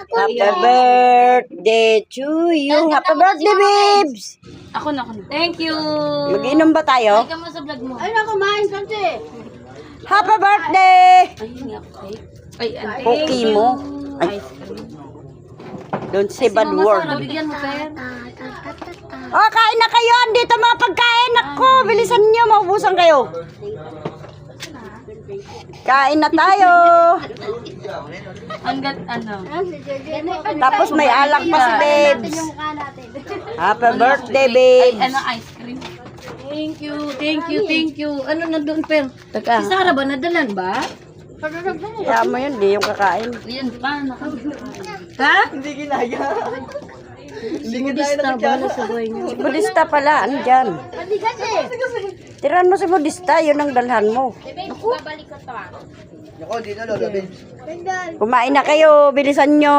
Happy birthday to you. Happy birthday, babes. Ako na. Thank you. Mag-inom ba tayo? Ay, mo sa vlog mo. Ay, nakumain kasi. Happy birthday! Ay, hindi ako cake. Ay, Cookie mo. Ay, don't say bad word. Bigyan mo, Per. Oh, kain na kayo. Andito mga pagkain. Ako, bilisan nyo. Maubusan kayo. Kain na tayo. Hanggat ano. Tapos may alak pa si babes. Happy birthday, Ay, babes. ano, ice cream. Thank you, thank you, thank you. Ano na doon, Per? Taka. Si Sarah ba? Nadalan ba? Kaya mo yun, di yung kakain. Ayan, paano ka? Ha? Hindi ginaya. Hindi Budista ba na sa buhay niyo? Si Budista pala, andyan. Tiran mo si Budista, yun ang dalhan mo. Ako, dito, Lola, babes. Kumain na kayo, bilisan nyo.